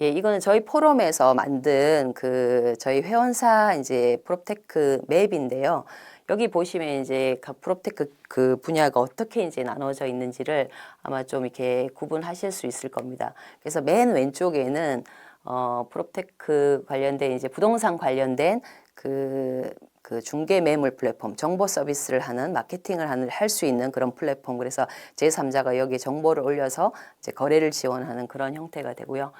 예, 이거는 저희 포럼에서 만든 그 저희 회원사 이제 프롭테크 맵인데요. 여기 보시면 이제 각 프롭테크 그 분야가 어떻게 이제 나눠져 있는지를 아마 좀 이렇게 구분하실 수 있을 겁니다. 그래서 맨 왼쪽에는 프롭테크 관련된 이제 부동산 관련된 그 중개 매물 플랫폼, 정보 서비스를 하는 마케팅을 할 수 있는 그런 플랫폼. 그래서 제3자가 여기에 정보를 올려서 이제 거래를 지원하는 그런 형태가 되고요.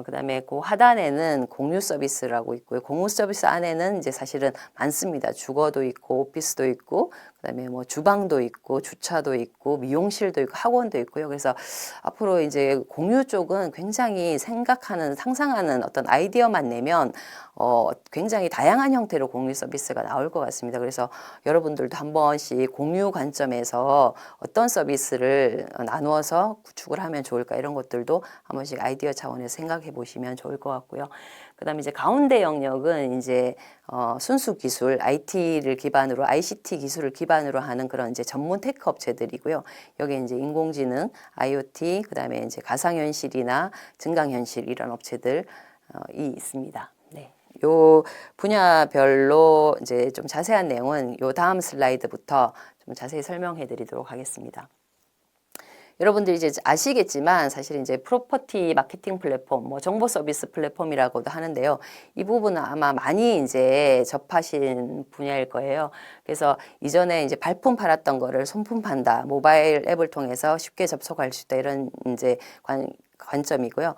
그다음에 그 하단에는 공유 서비스라고 있고요. 공유 서비스 안에는 이제 사실은 많습니다. 주거도 있고 오피스도 있고 그다음에 뭐 주방도 있고 주차도 있고 미용실도 있고 학원도 있고요. 그래서 앞으로 이제 공유 쪽은 굉장히 상상하는 어떤 아이디어만 내면 굉장히 다양한 형태로 공유 서비스가 나올 것 같습니다. 그래서 여러분들도 한 번씩 공유 관점에서 어떤 서비스를 나누어서 구축을 하면 좋을까 이런 것들도 한 번씩 아이디어 차원에서 생각해 보시면 좋을 것 같고요. 그다음에 이제 가운데 영역은 이제 순수 기술, IT를 기반으로 ICT 기술을 기반으로 하는 그런 이제 전문 테크 업체들이고요. 여기 이제 인공지능, IoT, 그다음에 이제 가상현실이나 증강현실 이런 업체들이 있습니다. 네. 요 분야별로 이제 좀 자세한 내용은 요 다음 슬라이드부터 좀 자세히 설명해 드리도록 하겠습니다. 여러분들이 이제 아시겠지만 사실 이제 프로퍼티 마케팅 플랫폼, 뭐 정보 서비스 플랫폼이라고도 하는데요. 이 부분은 아마 많이 이제 접하신 분야일 거예요. 그래서 이전에 이제 발품 팔았던 거를 손품 판다, 모바일 앱을 통해서 쉽게 접속할 수 있다 이런 이제 관점이고요.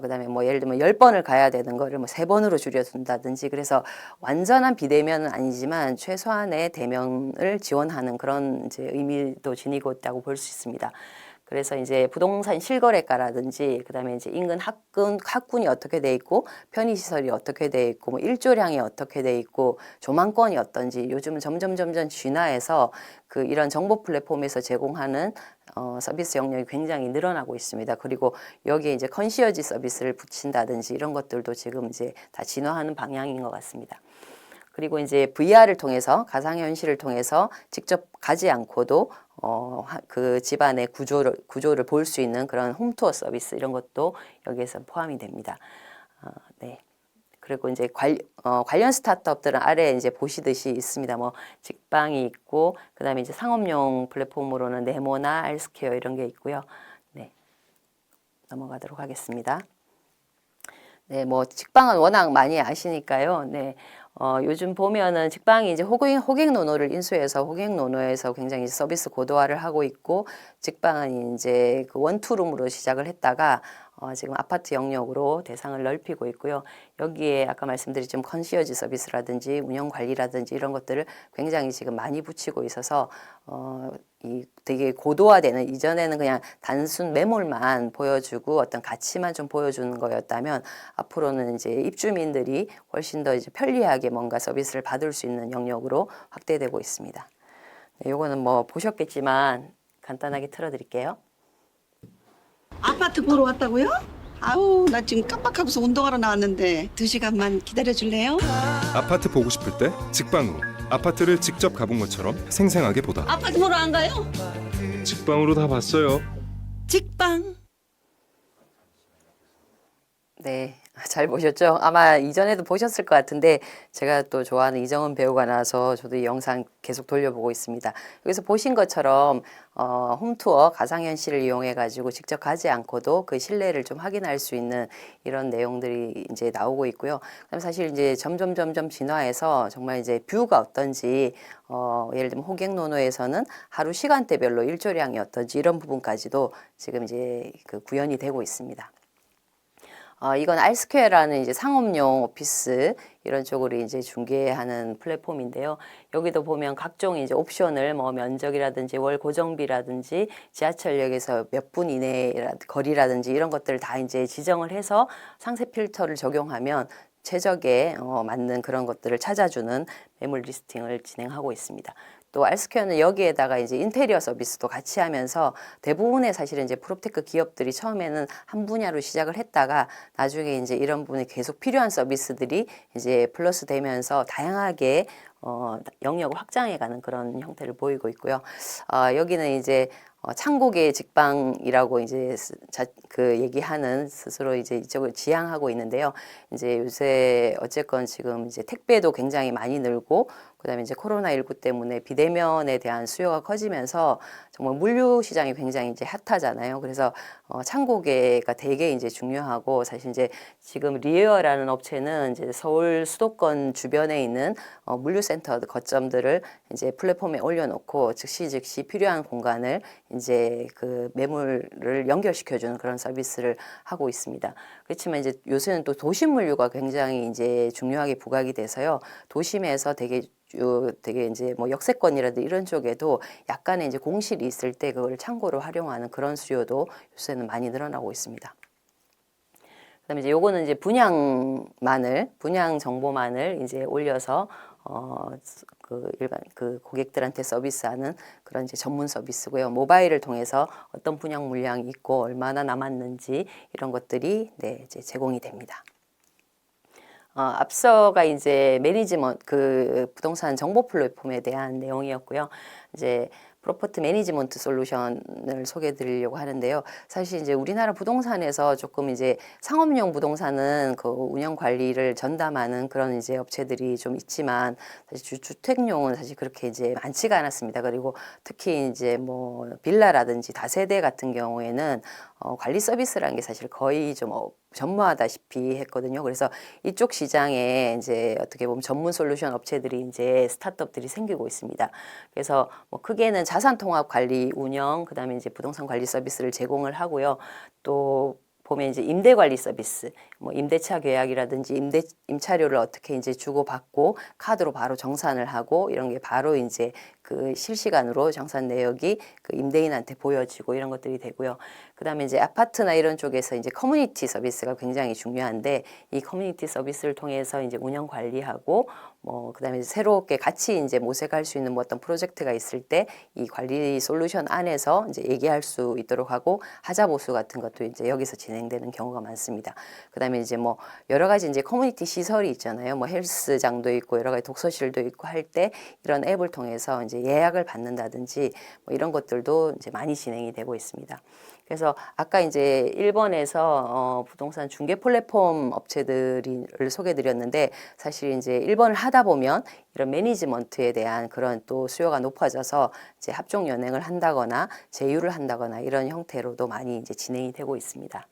그다음에 뭐 예를 들면 10번을 가야 되는 거를 뭐 3번으로 줄여둔다든지 그래서 완전한 비대면은 아니지만 최소한의 대면을 지원하는 그런 이제 의미도 지니고 있다고 볼 수 있습니다. 그래서 이제 부동산 실거래가라든지 그다음에 이제 인근 학군이 어떻게 돼 있고 편의시설이 어떻게 돼 있고 뭐 일조량이 어떻게 돼 있고 조망권이 어떤지 요즘은 점점 진화해서 그 이런 정보 플랫폼에서 제공하는 서비스 영역이 굉장히 늘어나고 있습니다. 그리고 여기에 이제 컨시어지 서비스를 붙인다든지 이런 것들도 지금 이제 다 진화하는 방향인 것 같습니다. 그리고 이제 VR을 통해서 가상현실을 통해서 직접 가지 않고도 그 집안의 구조를 볼 수 있는 그런 홈투어 서비스 이런 것도 여기에서 포함이 됩니다. 네. 그리고 이제 관련 스타트업들은 아래에 이제 보시듯이 있습니다. 뭐 직방이 있고 그다음에 이제 상업용 플랫폼으로는 네모나 알스케어 이런 게 있고요. 네. 넘어가도록 하겠습니다. 네, 뭐 직방은 워낙 많이 아시니까요. 네. 요즘 보면은 직방이 이제 호객 노노를 인수해서 호객 노노에서 굉장히 서비스 고도화를 하고 있고 직방은 이제 그 원투룸으로 시작을 했다가 지금 아파트 영역으로 대상을 넓히고 있고요. 여기에 아까 말씀드린 컨시어지 서비스라든지 운영 관리라든지 이런 것들을 굉장히 지금 많이 붙이고 있어서 이 되게 고도화되는 이전에는 그냥 단순 매몰만 보여주고 어떤 가치만 좀 보여주는 거였다면 앞으로는 이제 입주민들이 훨씬 더 이제 편리하게 뭔가 서비스를 받을 수 있는 영역으로 확대되고 있습니다. 네, 요거는 뭐 보셨겠지만 간단하게 틀어드릴게요. 아파트 보러 왔다고요? 아우, 나 지금 깜빡하고서 운동하러 나왔는데 2시간만 기다려 줄래요? 아파트 보고 싶을 때 직방으로 아파트를 직접 가본 것처럼 생생하게 보다. 아파트 보러 안 가요? 직방으로 다 봤어요. 직방. 네, 잘 보셨죠? 아마 이전에도 보셨을 것 같은데 제가 또 좋아하는 이정은 배우가 나와서 저도 이 영상 계속 돌려보고 있습니다. 여기서 보신 것처럼 홈투어 가상현실을 이용해 가지고 직접 가지 않고도 그 실내를 좀 확인할 수 있는 이런 내용들이 이제 나오고 있고요. 그다음 사실 이제 점점 진화해서 정말 이제 뷰가 어떤지 예를 들면 호객노노에서는 하루 시간대별로 일조량이 어떤지 이런 부분까지도 지금 이제 그 구현이 되고 있습니다. 이건 알스퀘어라는 이제 상업용 오피스 이런 쪽으로 이제 중개하는 플랫폼인데요. 여기도 보면 각종 이제 옵션을 뭐 면적이라든지 월 고정비라든지 지하철역에서 몇 분 이내 거리라든지 이런 것들을 다 이제 지정을 해서 상세 필터를 적용하면 최적에 맞는 그런 것들을 찾아주는 매물 리스팅을 진행하고 있습니다. 또 알스퀘어는 여기에다가 이제 인테리어 서비스도 같이 하면서 대부분의 사실은 이제 프롭테크 기업들이 처음에는 한 분야로 시작을 했다가 나중에 이제 이런 부분이 계속 필요한 서비스들이 이제 플러스 되면서 다양하게 영역을 확장해가는 그런 형태를 보이고 있고요. 여기는 이제 창고계 직방이라고 이제 그 얘기하는 스스로 이제 이쪽을 지향하고 있는데요. 이제 요새 어쨌건 지금 이제 택배도 굉장히 많이 늘고 그다음에 이제 코로나19 때문에 비대면에 대한 수요가 커지면서 정말 물류 시장이 굉장히 이제 핫하잖아요. 그래서 창고계가 되게 이제 중요하고 사실 이제 지금 리에어라는 업체는 이제 서울 수도권 주변에 있는 물류센터 거점들을 이제 플랫폼에 올려놓고 즉시 필요한 공간을 이제 그 매물을 연결시켜주는 그런 서비스를 하고 있습니다. 그렇지만 이제 요새는 또 도심 물류가 굉장히 이제 중요하게 부각이 돼서요. 도심에서 되게 이제 뭐 역세권이라든지 이런 쪽에도 약간의 이제 공실이 있을 때 그걸 창고로 활용하는 그런 수요도 요새는 많이 늘어나고 있습니다. 그다음에 이제 요거는 이제 분양 정보만을 이제 올려서 그 일반 그 고객들한테 서비스하는 그런 이제 전문 서비스고요. 모바일을 통해서 어떤 분양 물량이 있고 얼마나 남았는지 이런 것들이 네, 이제 제공이 됩니다. 앞서가 이제 매니지먼트 그 부동산 정보 플랫폼에 대한 내용이었고요. 이제 프로퍼티 매니지먼트 솔루션을 소개해 드리려고 하는데요. 사실 이제 우리나라 부동산에서 조금 이제 상업용 부동산은 그 운영 관리를 전담하는 그런 이제 업체들이 좀 있지만 사실 주택용은 사실 그렇게 이제 많지가 않았습니다. 그리고 특히 이제 뭐 빌라라든지 다세대 같은 경우에는 관리 서비스라는 게 사실 거의 좀 전무하다시피 했거든요. 그래서 이쪽 시장에 이제 어떻게 보면 전문 솔루션 업체들이 이제 스타트업들이 생기고 있습니다. 그래서 뭐 크게는 자산 통합 관리 운영, 그다음에 이제 부동산 관리 서비스를 제공을 하고요. 또 보면 이제 임대 관리 서비스, 뭐 임대차 계약이라든지 임차료를 어떻게 이제 주고받고 카드로 바로 정산을 하고 이런 게 바로 이제 그 실시간으로 정산 내역이 그 임대인한테 보여지고 이런 것들이 되고요. 그다음에 이제 아파트나 이런 쪽에서 이제 커뮤니티 서비스가 굉장히 중요한데 이 커뮤니티 서비스를 통해서 이제 운영 관리하고 뭐 그다음에 새롭게 같이 이제 모색할 수 있는 뭐 어떤 프로젝트가 있을 때 이 관리 솔루션 안에서 이제 얘기할 수 있도록 하고 하자 보수 같은 것도 이제 여기서 진행되는 경우가 많습니다. 그다음에 이제 뭐 여러 가지 이제 커뮤니티 시설이 있잖아요. 뭐 헬스장도 있고 여러 가지 독서실도 있고 할 때 이런 앱을 통해서 이제 예약을 받는다든지 뭐 이런 것들도 이제 많이 진행이 되고 있습니다. 그래서 아까 이제 1번에서 부동산 중개 플랫폼 업체들을 소개드렸는데 사실 이제 1번을 하다 보면 이런 매니지먼트에 대한 그런 또 수요가 높아져서 이제 합종 연행을 한다거나 제휴를 한다거나 이런 형태로도 많이 이제 진행이 되고 있습니다.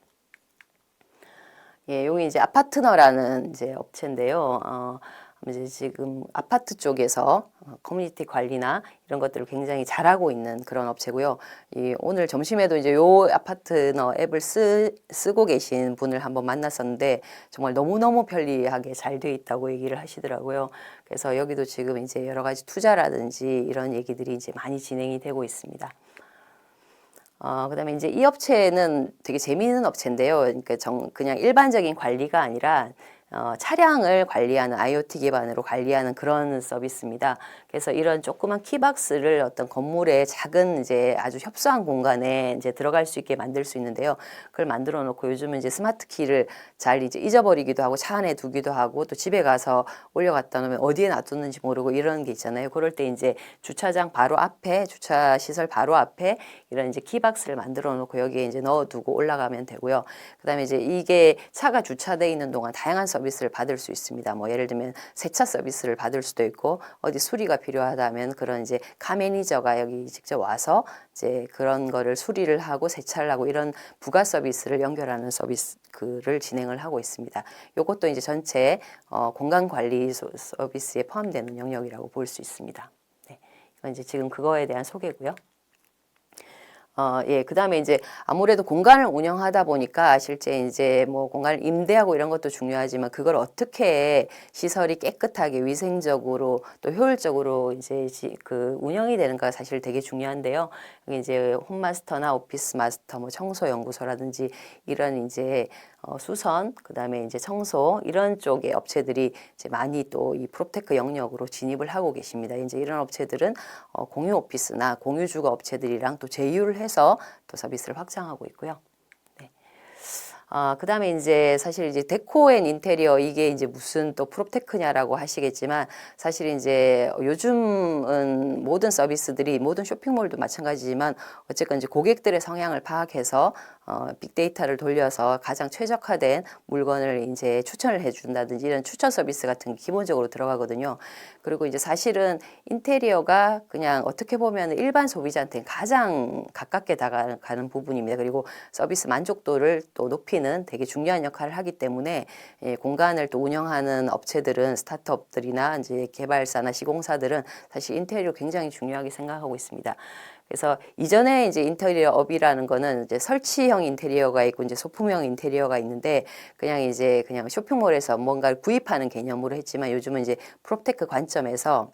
예, 여기 이제 아파트너라는 이제 업체인데요. 이제 지금 아파트 쪽에서 커뮤니티 관리나 이런 것들을 굉장히 잘하고 있는 그런 업체고요. 오늘 점심에도 이제 요 아파트너 앱을 쓰고 계신 분을 한번 만났었는데 정말 너무너무 편리하게 잘 돼 있다고 얘기를 하시더라고요. 그래서 여기도 지금 이제 여러 가지 투자라든지 이런 얘기들이 이제 많이 진행이 되고 있습니다. 그다음에 이제 이 업체는 되게 재미있는 업체인데요. 그러니까 그냥 일반적인 관리가 아니라 차량을 관리하는 IoT 기반으로 관리하는 그런 서비스입니다. 그래서 이런 조그만 키박스를 어떤 건물의 작은 이제 아주 협소한 공간에 이제 들어갈 수 있게 만들 수 있는데요. 그걸 만들어 놓고 요즘은 이제 스마트 키를 잘 이제 잊어버리기도 하고 차 안에 두기도 하고 또 집에 가서 올려갖다 놓으면 어디에 놔뒀는지 모르고 이런 게 있잖아요. 그럴 때 이제 주차장 바로 앞에 주차 시설 바로 앞에 이런 이제 키박스를 만들어 놓고 여기에 이제 넣어두고 올라가면 되고요. 그다음에 이제 이게 차가 주차돼 있는 동안 다양한 서비스를 받을 수 있습니다. 뭐 예를 들면 세차 서비스를 받을 수도 있고 어디 수리가 필요하다면 그런 이제 카 매니저가 여기 직접 와서 이제 그런 거를 수리를 하고 세차를 하고 이런 부가 서비스를 연결하는 서비스를 진행을 하고 있습니다. 이것도 이제 전체 공간 관리 서비스에 포함되는 영역이라고 볼 수 있습니다. 네, 이건 이제 지금 그거에 대한 소개고요. 예, 그 다음에 이제 아무래도 공간을 운영하다 보니까 실제 이제 뭐 공간을 임대하고 이런 것도 중요하지만 그걸 어떻게 시설이 깨끗하게 위생적으로 또 효율적으로 이제 그 운영이 되는가 사실 되게 중요한데요. 여기 이제 홈마스터나 오피스 마스터, 뭐 청소 연구소라든지 이런 이제 수선, 그 다음에 이제 청소 이런 쪽의 업체들이 이제 많이 또 이 프롭테크 영역으로 진입을 하고 계십니다. 이제 이런 업체들은 공유 오피스나 공유 주거 업체들이랑 또 제휴를 해서 또 서비스를 확장하고 있고요. 네. 그다음에 이제 사실 이제 데코 앤 인테리어 이게 이제 무슨 또 프롭테크냐라고 하시겠지만 사실 이제 요즘은 모든 서비스들이 모든 쇼핑몰도 마찬가지지만 어쨌건 이제 고객들의 성향을 파악해서 빅데이터를 돌려서 가장 최적화된 물건을 이제 추천을 해준다든지 이런 추천 서비스 같은 게 기본적으로 들어가거든요. 그리고 이제 사실은 인테리어가 그냥 어떻게 보면 일반 소비자한테는 가장 가깝게 다가가는 부분입니다. 그리고 서비스 만족도를 또 높이는 되게 중요한 역할을 하기 때문에 공간을 또 운영하는 업체들은 스타트업들이나 이제 개발사나 시공사들은 사실 인테리어 굉장히 중요하게 생각하고 있습니다. 그래서 이전에 이제 인테리어 업이라는 거는 이제 설치형 인테리어가 있고 이제 소품형 인테리어가 있는데 그냥 쇼핑몰에서 뭔가를 구입하는 개념으로 했지만 요즘은 이제 프롭테크 관점에서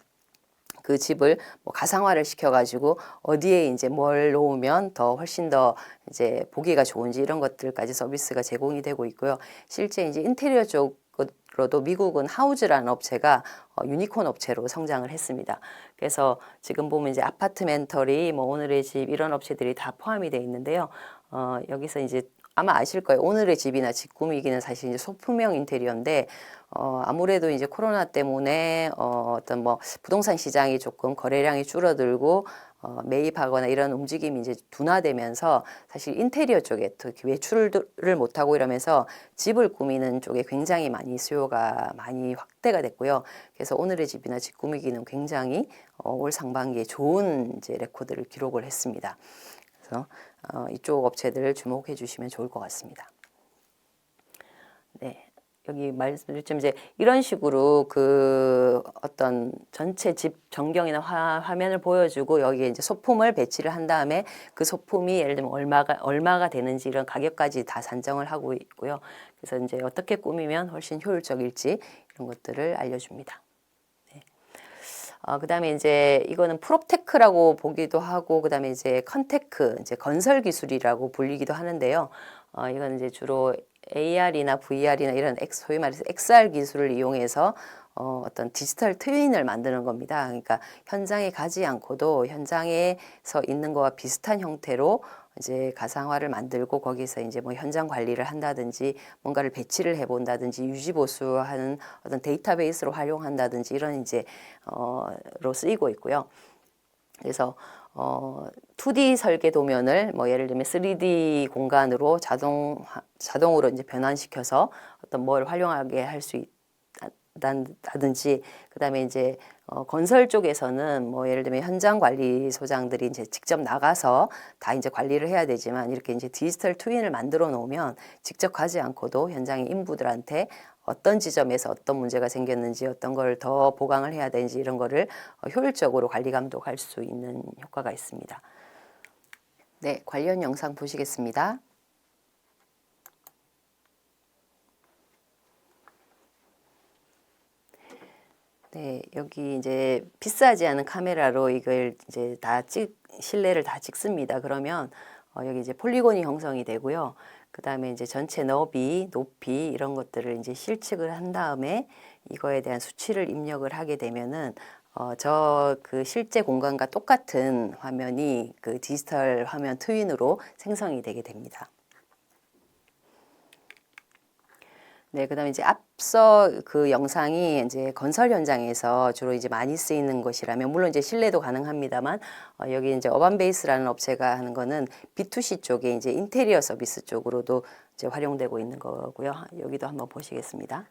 그 집을 뭐 가상화를 시켜가지고 어디에 이제 뭘 놓으면 더 훨씬 더 이제 보기가 좋은지 이런 것들까지 서비스가 제공이 되고 있고요. 실제 이제 인테리어 쪽으로도 미국은 하우즈라는 업체가 유니콘 업체로 성장을 했습니다. 그래서 지금 보면 이제 아파트멘터리, 뭐 오늘의 집 이런 업체들이 다 포함이 되어 있는데요. 여기서 이제 아마 아실 거예요. 오늘의 집이나 집 꾸미기는 사실 이제 소품형 인테리어인데, 아무래도 이제 코로나 때문에, 어떤 뭐 부동산 시장이 조금 거래량이 줄어들고, 매입하거나 이런 움직임이 이제 둔화되면서 사실 인테리어 쪽에 특히 외출을 못하고 이러면서 집을 꾸미는 쪽에 굉장히 많이 수요가 많이 확대가 됐고요. 그래서 오늘의 집이나 집 꾸미기는 굉장히 올 상반기에 좋은 이제 레코드를 기록을 했습니다. 그래서 이쪽 업체들을 주목해 주시면 좋을 것 같습니다. 네. 여기 말씀드렸지만 이제 이런 식으로 그 어떤 전체 집 전경이나 화면을 보여주고 여기에 이제 소품을 배치를 한 다음에 그 소품이 예를 들면 얼마가 되는지 이런 가격까지 다 산정을 하고 있고요. 그래서 이제 어떻게 꾸미면 훨씬 효율적일지 이런 것들을 알려줍니다. 그다음에 이제 이거는 프롭테크라고 보기도 하고 그다음에 이제 컨테크 이제 건설 기술이라고 불리기도 하는데요. 이거는 이제 주로 AR이나 VR이나 이런 소위 말해서 XR 기술을 이용해서 어떤 디지털 트윈을 만드는 겁니다. 그러니까 현장에 가지 않고도 현장에서 있는 거와 비슷한 형태로 이제 가상화를 만들고 거기서 이제 뭐 현장 관리를 한다든지 뭔가를 배치를 해본다든지 유지 보수하는 어떤 데이터베이스로 활용한다든지 이런 이제 로 쓰이고 있고요. 그래서 2D 설계 도면을 뭐 예를 들면 3D 공간으로 자동으로 이제 변환시켜서 어떤 뭘 활용하게 할 수 있다든지 그다음에 이제 건설 쪽에서는 뭐 예를 들면 현장 관리소장들이 이제 직접 나가서 다 이제 관리를 해야 되지만 이렇게 이제 디지털 트윈을 만들어 놓으면 직접 가지 않고도 현장의 인부들한테 어떤 지점에서 어떤 문제가 생겼는지 어떤 걸 더 보강을 해야 되는지 이런 거를 효율적으로 관리 감독할 수 있는 효과가 있습니다. 네, 관련 영상 보시겠습니다. 네, 여기 이제 비싸지 않은 카메라로 이걸 이제 실내를 다 찍습니다. 그러면 여기 이제 폴리곤이 형성이 되고요. 그 다음에 이제 전체 너비, 높이 이런 것들을 이제 실측을 한 다음에 이거에 대한 수치를 입력을 하게 되면은 그 실제 공간과 똑같은 화면이 그 디지털 화면 트윈으로 생성이 되게 됩니다. 네, 그다음에 이제 앞서 그 영상이 이제 건설 현장에서 주로 이제 많이 쓰이는 것이라면 물론 이제 실내도 가능합니다만 여기 이제 어반베이스라는 업체가 하는 거는 B2C 쪽에 이제 인테리어 서비스 쪽으로도 이제 활용되고 있는 거고요. 여기도 한번 보시겠습니다.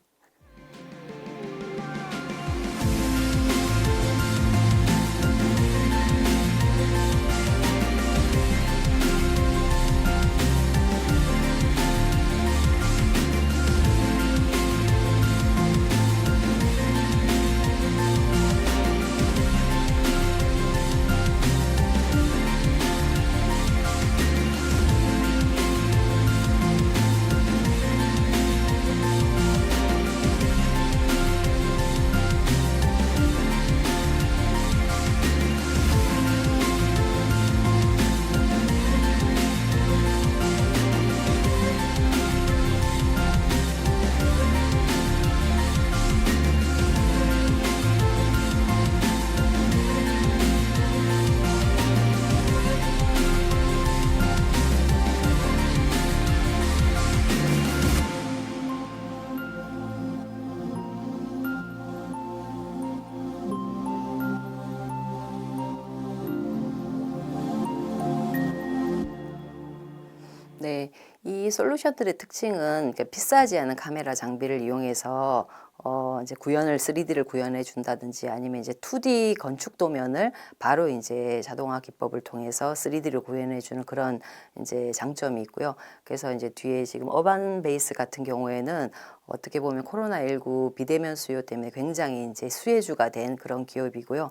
네, 이 솔루션들의 특징은 그러니까 비싸지 않은 카메라 장비를 이용해서 이제 구현을 3D를 구현해 준다든지 아니면 이제 2D 건축 도면을 바로 이제 자동화 기법을 통해서 3D를 구현해 주는 그런 이제 장점이 있고요. 그래서 이제 뒤에 지금 어반 베이스 같은 경우에는 어떻게 보면 코로나19 비대면 수요 때문에 굉장히 이제 수혜주가 된 그런 기업이고요.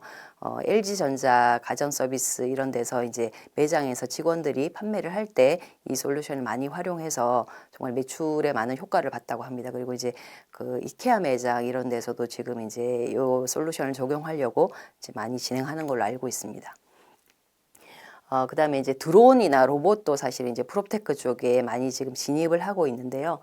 LG전자 가전 서비스 이런 데서 이제 매장에서 직원들이 판매를 할 때 이 솔루션을 많이 활용해서 정말 매출에 많은 효과를 봤다고 합니다. 그리고 이제 그 이케아 매장 이런 데서도 지금 이제 요 솔루션을 적용하려고 이제 많이 진행하는 걸로 알고 있습니다. 그다음에 이제 드론이나 로봇도 사실 이제 프롭테크 쪽에 많이 지금 진입을 하고 있는데요.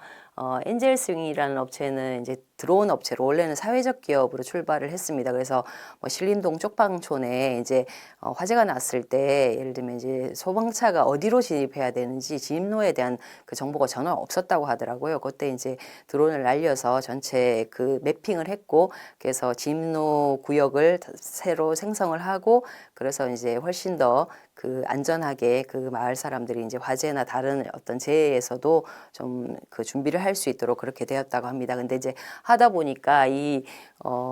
엔젤스윙이라는 업체는 이제 드론 업체로 원래는 사회적 기업으로 출발을 했습니다. 그래서 뭐 신림동 쪽방촌에 이제 화재가 났을 때 예를 들면 이제 소방차가 어디로 진입해야 되는지 진입로에 대한 그 정보가 전혀 없었다고 하더라고요. 그때 이제 드론을 날려서 전체 그 매핑을 했고 그래서 진입로 구역을 새로 생성을 하고 그래서 이제 훨씬 더 그 안전하게 그 마을 사람들이 이제 화재나 다른 어떤 재해에서도 좀 그 준비를 할 수 있도록 그렇게 되었다고 합니다. 근데 이제 하다 보니까 이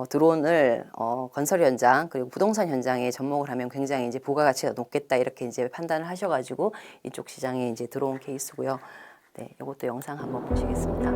드론을 건설 현장 그리고 부동산 현장에 접목을 하면 굉장히 이제 부가가치가 높겠다 이렇게 이제 판단을 하셔가지고 이쪽 시장에 이제 들어온 케이스고요. 네, 이것도 영상 한번 보시겠습니다.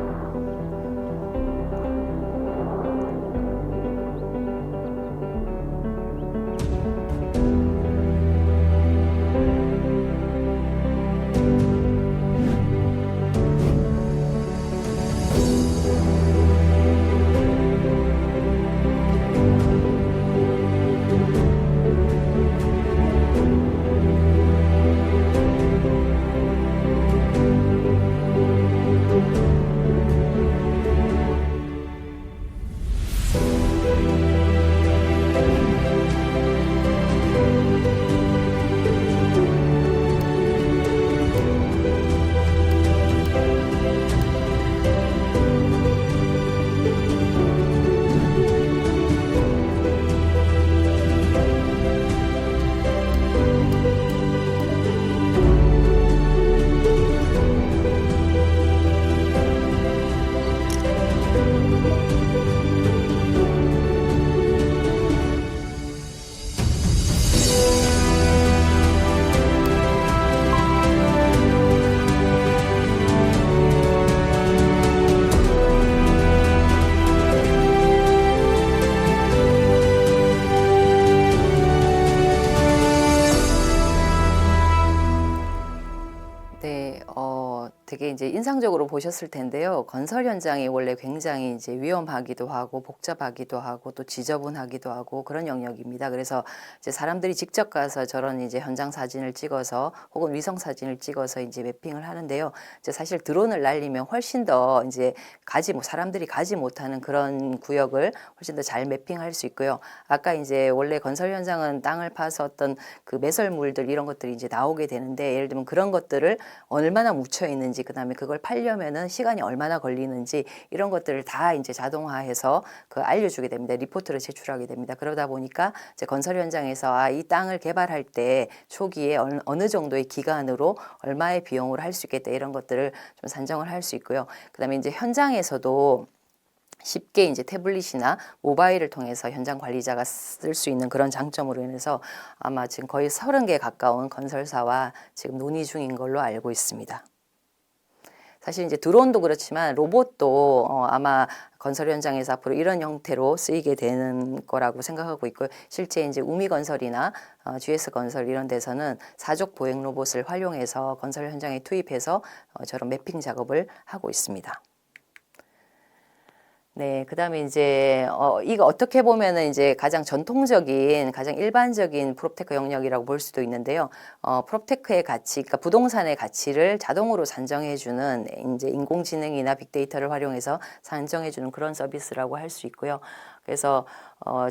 네, 되게 이제 인상적으로 보셨을 텐데요. 건설 현장이 원래 굉장히 이제 위험하기도 하고 복잡하기도 하고 또 지저분하기도 하고 그런 영역입니다. 그래서 이제 사람들이 직접 가서 저런 이제 현장 사진을 찍어서 혹은 위성 사진을 찍어서 이제 매핑을 하는데요. 이제 사실 드론을 날리면 훨씬 더 이제 사람들이 가지 못하는 그런 구역을 훨씬 더 잘 매핑할 수 있고요. 아까 이제 원래 건설 현장은 땅을 파서 어떤 그 매설물들 이런 것들이 이제 나오게 되는데 예를 들면 그런 것들을 얼마나 묻혀 있는지 그다음에 그걸 팔려면은 시간이 얼마나 걸리는지 이런 것들을 다 이제 자동화해서 그 알려주게 됩니다. 리포트를 제출하게 됩니다. 그러다 보니까 이제 건설 현장에서 이 땅을 개발할 때 초기에 어느 정도의 기간으로 얼마의 비용으로 할 수 있겠다 이런 것들을 좀 산정을 할 수 있고요. 그다음에 이제 현장에서도 쉽게 이제 태블릿이나 모바일을 통해서 현장 관리자가 쓸 수 있는 그런 장점으로 인해서 아마 지금 거의 30개 가까운 건설사와 지금 논의 중인 걸로 알고 있습니다. 사실 이제 드론도 그렇지만 로봇도 아마 건설 현장에서 앞으로 이런 형태로 쓰이게 되는 거라고 생각하고 있고요. 실제 이제 우미건설이나 GS건설 이런 데서는 사족 보행 로봇을 활용해서 건설 현장에 투입해서 저런 매핑 작업을 하고 있습니다. 네, 그다음에 이제 이거 어떻게 보면은 이제 가장 전통적인, 가장 일반적인 프롭테크 영역이라고 볼 수도 있는데요. 프롭테크의 가치, 그러니까 부동산의 가치를 자동으로 산정해주는 이제 인공지능이나 빅데이터를 활용해서 산정해주는 그런 서비스라고 할 수 있고요. 그래서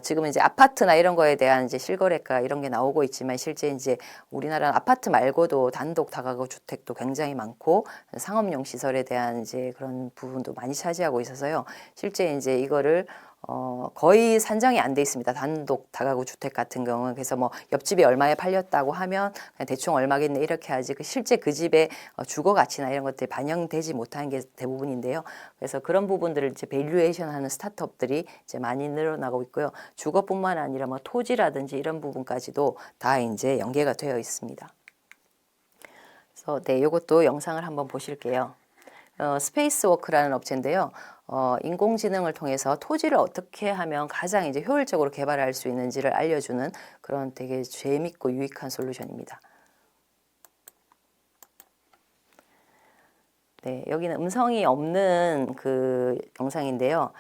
지금 이제 아파트나 이런 거에 대한 이제 실거래가 이런 게 나오고 있지만 실제 이제 우리나라는 아파트 말고도 단독 다가구 주택도 굉장히 많고 상업용 시설에 대한 이제 그런 부분도 많이 차지하고 있어서요. 실제 이제 이거를 거의 산정이 안 돼 있습니다. 단독 다가구 주택 같은 경우는. 그래서 뭐 옆집이 얼마에 팔렸다고 하면 그냥 대충 얼마겠네 이렇게 하지 실제 그 집의 주거 가치나 이런 것들이 반영되지 못하는 게 대부분인데요. 그래서 그런 부분들을 이제 밸류에이션 하는 스타트업들이 이제 많이 늘어나고 있고요. 주거뿐만 아니라 뭐 토지라든지 이런 부분까지도 다 이제 연계가 되어 있습니다. 그래서 네, 이것도 영상을 한번 보실게요. 스페이스워크라는 업체인데요. 인공지능을 통해서 토지를 어떻게 하면 가장 이제 효율적으로 개발할 수 있는지를 알려주는 그런 되게 재밌고 유익한 솔루션입니다. 네, 여기는 음성이 없는 그 영상인데요.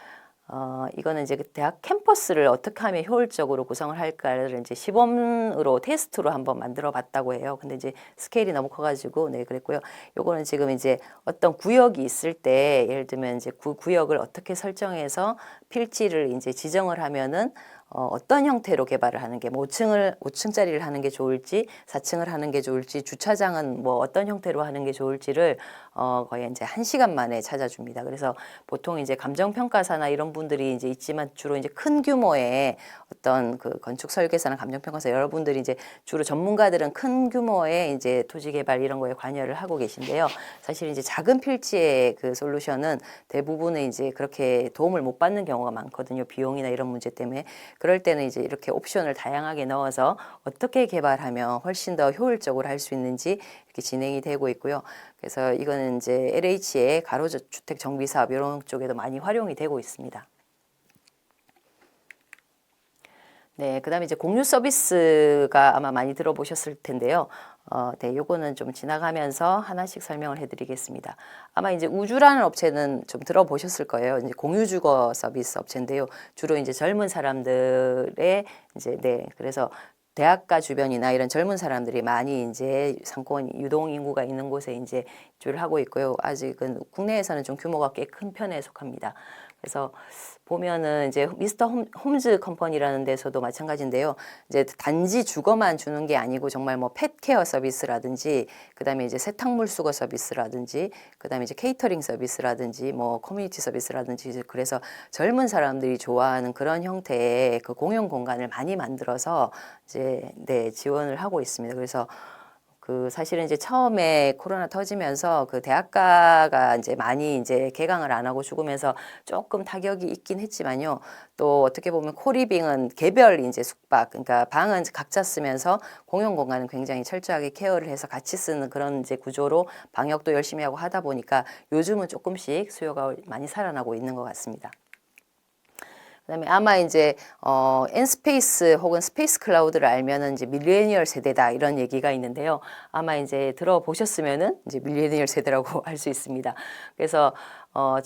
이거는 이제 그 대학 캠퍼스를 어떻게 하면 효율적으로 구성을 할까를 이제 시범으로 테스트로 한번 만들어 봤다고 해요. 근데 이제 스케일이 너무 커가지고, 네, 그랬고요. 요거는 지금 이제 어떤 구역이 있을 때, 예를 들면 이제 그 구역을 어떻게 설정해서 필지를 이제 지정을 하면은 어떤 형태로 개발을 하는 게, 뭐 5층짜리를 하는 게 좋을지, 4층을 하는 게 좋을지, 주차장은 뭐 어떤 형태로 하는 게 좋을지를 거의 이제 1시간 만에 찾아줍니다. 그래서 보통 이제 감정평가사나 이런 분들이 이제 있지만 주로 이제 큰 규모의 어떤 그 건축 설계사나 감정평가사 여러분들이 이제 주로 전문가들은 큰 규모의 이제 토지 개발 이런 거에 관여를 하고 계신데요. 사실 이제 작은 필지의 그 솔루션은 대부분은 이제 그렇게 도움을 못 받는 경우가 많거든요. 비용이나 이런 문제 때문에. 그럴 때는 이제 이렇게 옵션을 다양하게 넣어서 어떻게 개발하면 훨씬 더 효율적으로 할 수 있는지 이렇게 진행이 되고 있고요. 그래서 이거는 이제 LH의 가로주택 정비 사업 이런 쪽에도 많이 활용이 되고 있습니다. 네, 그다음에 이제 공유 서비스가 아마 많이 들어보셨을 텐데요. 네, 요거는 좀 지나가면서 하나씩 설명을 해드리겠습니다. 아마 이제 우주라는 업체는 좀 들어보셨을 거예요. 이제 공유 주거 서비스 업체인데요. 주로 이제 젊은 사람들의 이제 네, 그래서 대학가 주변이나 이런 젊은 사람들이 많이 이제 상권 유동 인구가 있는 곳에 이제 입주를 하고 있고요. 아직은 국내에서는 좀 규모가 꽤 큰 편에 속합니다. 그래서 보면은 이제 미스터 홈즈 컴퍼니라는 데서도 마찬가지인데요. 이제 단지 주거만 주는 게 아니고 정말 뭐 펫케어 서비스라든지 그다음에 이제 세탁물 수거 서비스라든지 그다음에 이제 케이터링 서비스라든지 뭐 커뮤니티 서비스라든지 그래서 젊은 사람들이 좋아하는 그런 형태의 그 공용 공간을 많이 만들어서 이제 네, 지원을 하고 있습니다. 그래서 그 사실은 이제 처음에 코로나 터지면서 그 대학가가 이제 많이 이제 개강을 안 하고 죽으면서 조금 타격이 있긴 했지만요. 또 어떻게 보면 코리빙은 개별 이제 숙박, 그러니까 방은 각자 쓰면서 공용 공간은 굉장히 철저하게 케어를 해서 같이 쓰는 그런 이제 구조로 방역도 열심히 하고 하다 보니까 요즘은 조금씩 수요가 많이 살아나고 있는 것 같습니다. 그다음에 아마 이제 엔스페이스 혹은 스페이스 클라우드를 알면은 이제 밀레니얼 세대다 이런 얘기가 있는데요. 아마 이제 들어보셨으면은 이제 밀레니얼 세대라고 할 수 있습니다. 그래서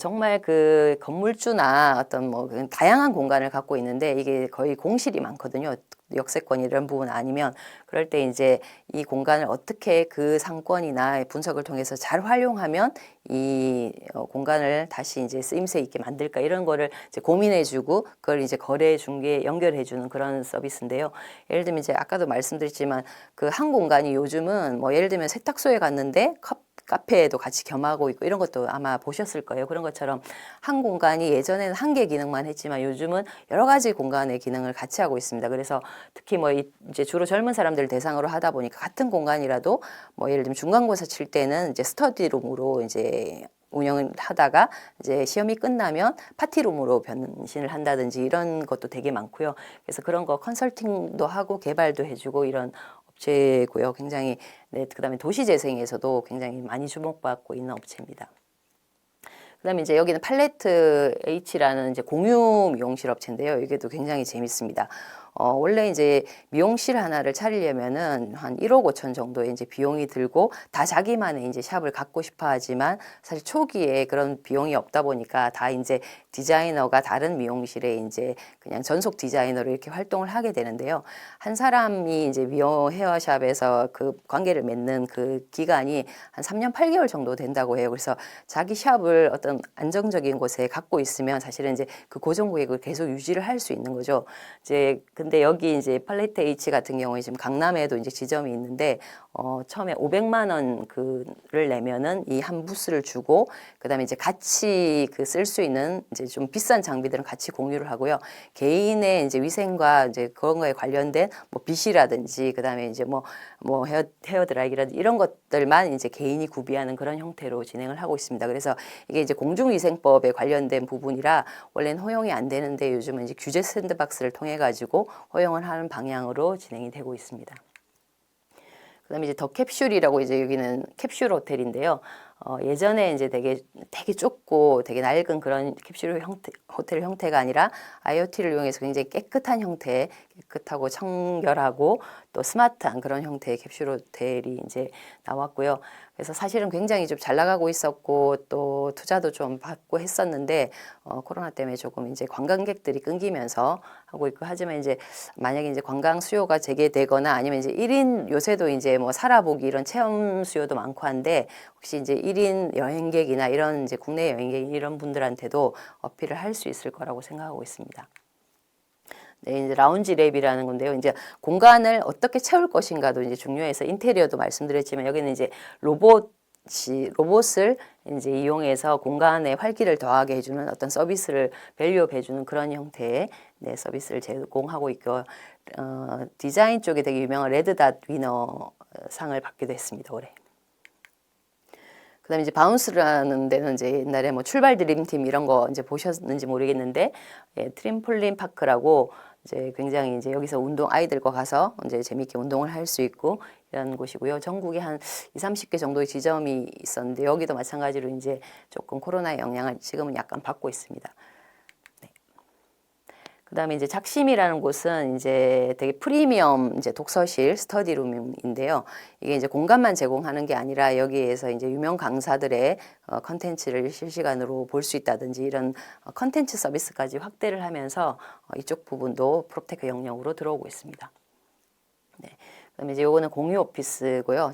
정말 그 건물주나 어떤 뭐 다양한 공간을 갖고 있는데 이게 거의 공실이 많거든요. 역세권 이런 부분 아니면 그럴 때 이제 이 공간을 어떻게 그 상권이나 분석을 통해서 잘 활용하면 이 공간을 다시 이제 쓰임새 있게 만들까 이런 거를 이제 고민해주고 그걸 이제 거래 중개 연결해주는 그런 서비스인데요. 예를 들면 이제 아까도 말씀드렸지만 그 한 공간이 요즘은 뭐 예를 들면 세탁소에 갔는데 카페에도 같이 겸하고 있고 이런 것도 아마 보셨을 거예요. 그런 것처럼 한 공간이 예전에는 한 개 기능만 했지만 요즘은 여러 가지 공간의 기능을 같이 하고 있습니다. 그래서 특히 뭐 이제 주로 젊은 사람들을 대상으로 하다 보니까 같은 공간이라도 뭐 예를 들면 중간고사 칠 때는 이제 스터디룸으로 이제 운영을 하다가 이제 시험이 끝나면 파티룸으로 변신을 한다든지 이런 것도 되게 많고요. 그래서 그런 거 컨설팅도 하고 개발도 해주고 이런 업체고요. 굉장히 네, 그다음에 도시재생에서도 굉장히 많이 주목받고 있는 업체입니다. 그다음에 이제 여기는 팔레트 H라는 이제 공유 미용실 업체인데요. 이게도 굉장히 재밌습니다. 원래 이제 미용실 하나를 차리려면은 한 1억 5천 정도의 이제 비용이 들고 다 자기만의 이제 샵을 갖고 싶어 하지만 사실 초기에 그런 비용이 없다 보니까 다 이제 디자이너가 다른 미용실에 이제 그냥 전속 디자이너로 이렇게 활동을 하게 되는데요. 한 사람이 이제 미용 헤어샵에서 그 관계를 맺는 그 기간이 한 3년 8개월 정도 된다고 해요. 그래서 자기 샵을 어떤 안정적인 곳에 갖고 있으면 사실은 이제 그 고정 고객을 계속 유지를 할 수 있는 거죠. 이제 근데 근데 여기 이제 팔레트 H 같은 경우에 지금 강남에도 이제 지점이 있는데 처음에 500만 원 그를 내면은 이 한 부스를 주고 그다음에 이제 같이 그 쓸 수 있는 이제 좀 비싼 장비들은 같이 공유를 하고요. 개인의 이제 위생과 이제 그런 거에 관련된 뭐 빗이라든지 그다음에 이제 뭐 헤어 드라이기라든지 이런 것들만 이제 개인이 구비하는 그런 형태로 진행을 하고 있습니다. 그래서 이게 이제 공중위생법에 관련된 부분이라 원래는 허용이 안 되는데 요즘은 이제 규제 샌드박스를 통해 가지고 허용을 하는 방향으로 진행이 되고 있습니다. 그다음에 이제 더 캡슐이라고 이제 여기는 캡슐 호텔인데요. 예전에 이제 되게 좁고 되게 낡은 그런 캡슐 호텔 형태가 아니라 IoT를 이용해서 굉장히 깨끗한 형태, 깨끗하고 청결하고 또 스마트한 그런 형태의 캡슐 호텔이 이제 나왔고요. 그래서 사실은 굉장히 좀 잘 나가고 있었고 또 투자도 좀 받고 했었는데 코로나 때문에 조금 이제 관광객들이 끊기면서 하고 있고 하지만 이제 만약에 이제 관광 수요가 재개되거나 아니면 이제 1인 요새도 이제 뭐 살아보기 이런 체험 수요도 많고 한데 혹시 이제 1인 여행객이나 이런 이제 국내 여행객 이런 분들한테도 어필을 할 수 있을 거라고 생각하고 있습니다. 네, 이제 라운지 랩이라는 건데요. 이제 공간을 어떻게 채울 것인가도 이제 중요해서 인테리어도 말씀드렸지만 여기는 이제 로봇을 이제 이용해서 공간에 활기를 더하게 해주는 어떤 서비스를 밸류업 해주는 그런 형태의 네, 서비스를 제공하고 있고 디자인 쪽에 되게 유명한 레드닷 위너 상을 받기도 했습니다. 올해. 그다음에 이제 바운스라는 데는 이제 옛날에 뭐 출발 드림팀 이런 거 이제 보셨는지 모르겠는데 예, 트림폴린 파크라고 이제 굉장히 이제 여기서 아이들과 가서 이제 재미있게 운동을 할 수 있고 이런 곳이고요. 전국에 한 20-30개 정도의 지점이 있었는데 여기도 마찬가지로 이제 조금 코로나의 영향을 지금은 약간 받고 있습니다. 그다음에 이제 작심이라는 곳은 이제 되게 프리미엄 이제 독서실 스터디룸인데요. 이게 이제 공간만 제공하는 게 아니라 여기에서 이제 유명 강사들의 컨텐츠를 실시간으로 볼 수 있다든지 이런 컨텐츠 서비스까지 확대를 하면서 이쪽 부분도 프롭테크 영역으로 들어오고 있습니다. 네. 그다음에 이제 요거는 공유 오피스고요.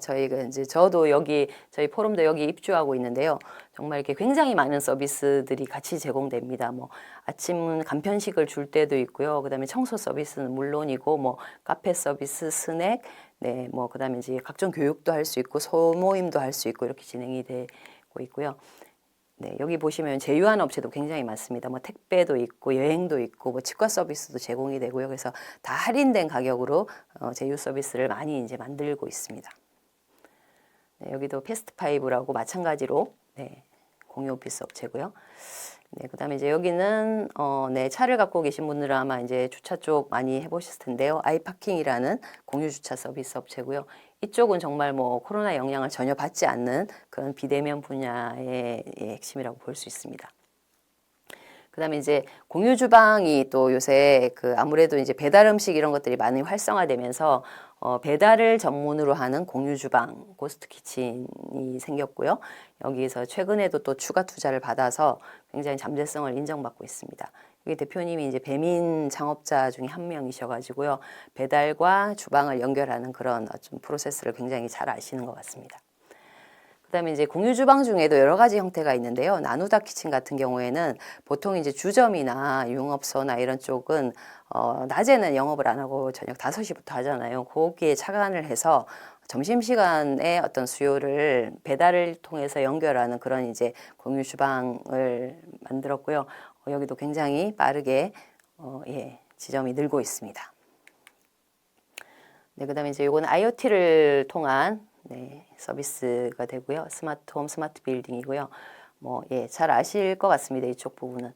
저도 여기 저희 포럼도 여기 입주하고 있는데요. 정말 이렇게 굉장히 많은 서비스들이 같이 제공됩니다. 뭐 아침 간편식을 줄 때도 있고요. 그다음에 청소 서비스는 물론이고 뭐 카페 서비스, 스낵, 네, 뭐 그다음에 이제 각종 교육도 할 수 있고 소모임도 할 수 있고 이렇게 진행이 되고 있고요. 네, 여기 보시면 제휴하는 업체도 굉장히 많습니다. 뭐 택배도 있고 여행도 있고 뭐 치과 서비스도 제공이 되고요. 그래서 다 할인된 가격으로 제휴 서비스를 많이 이제 만들고 있습니다. 네, 여기도 패스트파이브라고 마찬가지로 네, 공유 오피스 업체고요. 네, 그다음에 이제 여기는 네, 차를 갖고 계신 분들은 아마 이제 주차 쪽 많이 해보셨을 텐데요. 아이파킹이라는 공유 주차 서비스 업체고요. 이쪽은 정말 뭐 코로나 영향을 전혀 받지 않는 그런 비대면 분야의 핵심이라고 볼 수 있습니다. 그다음에 이제 공유 주방이 또 요새 그 아무래도 이제 배달 음식 이런 것들이 많이 활성화되면서 배달을 전문으로 하는 공유 주방 고스트 키친이 생겼고요. 여기에서 최근에도 또 추가 투자를 받아서 굉장히 잠재성을 인정받고 있습니다. 여기 대표님이 이제 배민 창업자 중에 한 명이셔가지고요. 배달과 주방을 연결하는 그런 좀 프로세스를 굉장히 잘 아시는 것 같습니다. 그다음에 이제 공유 주방 중에도 여러 가지 형태가 있는데요. 나누다 키친 같은 경우에는 보통 이제 주점이나 유흥업소나 이런 쪽은 낮에는 영업을 안 하고 저녁 5시부터 하잖아요. 거기에 착안을 해서 점심시간에 어떤 수요를 배달을 통해서 연결하는 그런 이제 공유 주방을 만들었고요. 여기도 굉장히 빠르게 예, 지점이 늘고 있습니다. 네, 그다음에 이제 이거는 IoT를 통한 네, 서비스가 되고요. 스마트홈, 스마트 빌딩이고요. 뭐, 예, 잘 아실 것 같습니다. 이쪽 부분은.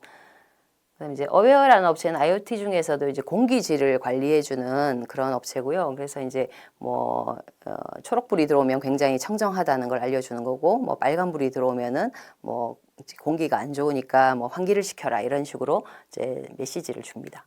그다음에 이제 어웨어라는 업체는 IoT 중에서도 이제 공기질을 관리해주는 그런 업체고요. 그래서 이제 뭐 초록불이 들어오면 굉장히 청정하다는 걸 알려주는 거고, 뭐 빨간불이 들어오면은 뭐 공기가 안 좋으니까 뭐 환기를 시켜라 이런 식으로 이제 메시지를 줍니다.